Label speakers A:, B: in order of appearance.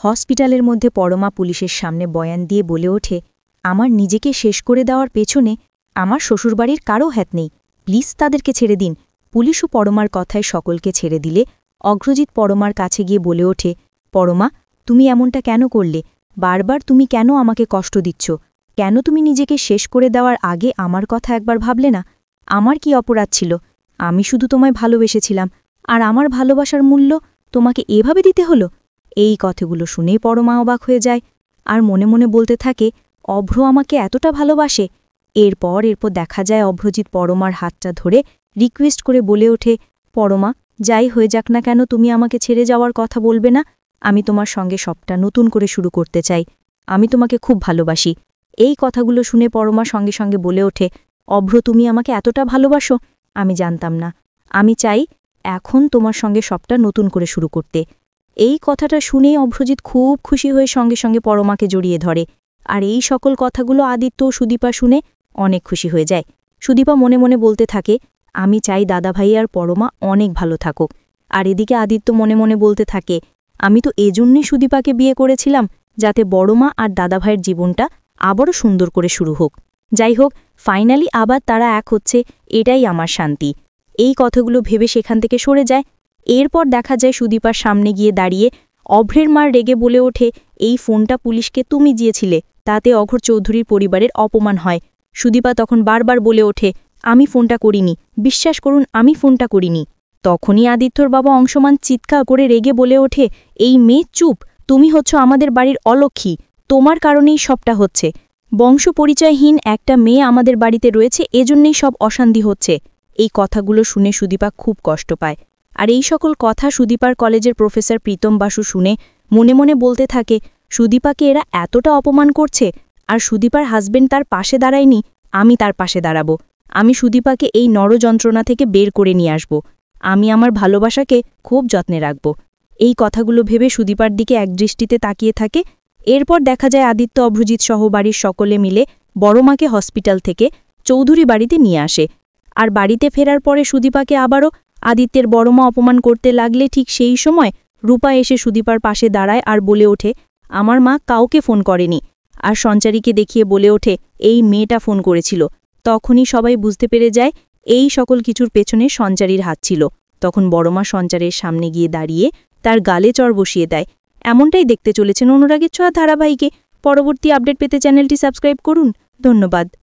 A: হসপিটালের মধ্যে পরমা পুলিশের সামনে বয়ান দিয়ে বলে ওঠে, আমার নিজেকে শেষ করে দেওয়ার পেছনে আমার শ্বশুরবাড়ির কারও হাত নেই, প্লিজ তাদেরকে ছেড়ে দিন। পুলিশও পরমার কথায় সকলকে ছেড়ে দিলে অগ্রজিৎ পরমার কাছে গিয়ে বলে ওঠে, পরমা, তুমি এমনটা কেন করলে? বারবার তুমি কেন আমাকে কষ্ট দিচ্ছ? কেন তুমি নিজেকে শেষ করে দেওয়ার আগে আমার কথা একবার ভাবলে না? আমার কি অপরাধ ছিল? আমি শুধু তোমায় ভালোবেসেছিলাম, আর আমার ভালোবাসার মূল্য তোমাকে এভাবে দিতে হলো? এই কথাগুলো শুনেই পরমা অবাক হয়ে যায়, আর মনে মনে বলতে থাকে, অভ্র আমাকে এতটা ভালোবাসে। এরপর দেখা যায় অভ্রজিৎ পরমার হাতটা ধরে রিকোয়েস্ট করে বলে ওঠে, পরমা, যাই হয়ে যাক না কেন তুমি আমাকে ছেড়ে যাওয়ার কথা বলবে না। আমি তোমার সঙ্গে সবটা নতুন করে শুরু করতে চাই। আমি তোমাকে খুব ভালোবাসি। এই কথাগুলো শুনে পরমা সঙ্গে সঙ্গে বলে ওঠে, অভ্র, তুমি আমাকে এতটা ভালোবাসো? আমি জানতাম না। আমি চাই এখন তোমার সঙ্গে সবটা নতুন করে শুরু করতে। এই কথাটা শুনে অভ্রজিৎ খুব খুশি হয়ে সঙ্গে সঙ্গে পরমাকে জড়িয়ে ধরে, আর এই সকল কথাগুলো আদিত্য ও সুদীপা শুনে অনেক খুশি হয়ে যায়। সুদীপা মনে মনে বলতে থাকে, আমি চাই দাদাভাই আর পরমা অনেক ভালো থাকুক। আর এদিকে আদিত্য মনে মনে বলতে থাকে, আমি তো এজন্যই সুদীপাকে বিয়ে করেছিলাম, যাতে বড়মা আর দাদাভাইয়ের জীবনটা আবারও সুন্দর করে শুরু হোক। যাই হোক, ফাইনালি আবার তারা এক হচ্ছে, এটাই আমার শান্তি। এই কথাগুলো ভেবে সেখান থেকে সরে যায়। এরপর দেখা যায় সুদীপার সামনে গিয়ে দাঁড়িয়ে অভ্রের মার রেগে বলে ওঠে, এই ফোনটা পুলিশকে তুমি দিয়েছিলে, তাতে অঘর চৌধুরীর পরিবারের অপমান হয়। সুদীপা তখন বারবার বলে ওঠে, আমি ফোনটা করিনি, বিশ্বাস করুন আমি ফোনটা করিনি। তখনই আদিত্যর বাবা অংশমান চিৎকার করে রেগে বলে ওঠে, এই মেয়ে চুপ, তুমি হচ্ছ আমাদের বাড়ির অলক্ষী, তোমার কারণেই সবটা হচ্ছে। বংশ পরিচয়হীন একটা মেয়ে আমাদের বাড়িতে রয়েছে, এজন্যই সব অশান্তি হচ্ছে। এই কথাগুলো শুনে সুদীপা খুব কষ্ট পায়। আর এই সকল কথা সুদীপার কলেজের প্রফেসর প্রীতম বাসু শুনে মনে মনে বলতে থাকে, সুদীপাকে এরা এতটা অপমান করছে, আর সুদীপার হাজবেন্ড তার পাশে দাঁড়ায়নি, আমি তার পাশে দাঁড়াবো। আমি সুদীপাকে এই নরযন্ত্রণা থেকে বের করে নিয়ে আসব। আমি আমার ভালোবাসাকে খুব যত্নে রাখব। এই কথাগুলো ভেবে সুদীপার দিকে একদৃষ্টিতে তাকিয়ে থাকে। এরপর দেখা যায় আদিত্য অভ্রজিৎ সহ বাড়ির সকলে মিলে বড়মাকে হসপিটাল থেকে চৌধুরী বাড়িতে নিয়ে আসে। আর বাড়িতে ফেরার পরে সুদীপাকে আবারও আদিত্যের বড়মা অপমান করতে লাগলে ঠিক সেই সময় রূপা এসে সুদীপার পাশে দাঁড়ায় আর বলে ওঠে, আমার মা কাউকে ফোন করেনি। আর সঞ্চারীকে দেখিয়ে বলে ওঠে, এই মেয়েটা ফোন করেছিল। তখনই সবাই বুঝতে পেরে যায় এই সকল কিছুর পেছনে সঞ্চারীর হাত ছিল। তখন বড়মা সঞ্চারের সামনে গিয়ে দাঁড়িয়ে তার গালে চড় বসিয়ে দেয়। এমনটাই দেখতে চলেছেন অনুরাগের ছোঁয়া ধারাবাহিকে। পরবর্তী আপডেট পেতে চ্যানেলটি সাবস্ক্রাইব করুন। ধন্যবাদ।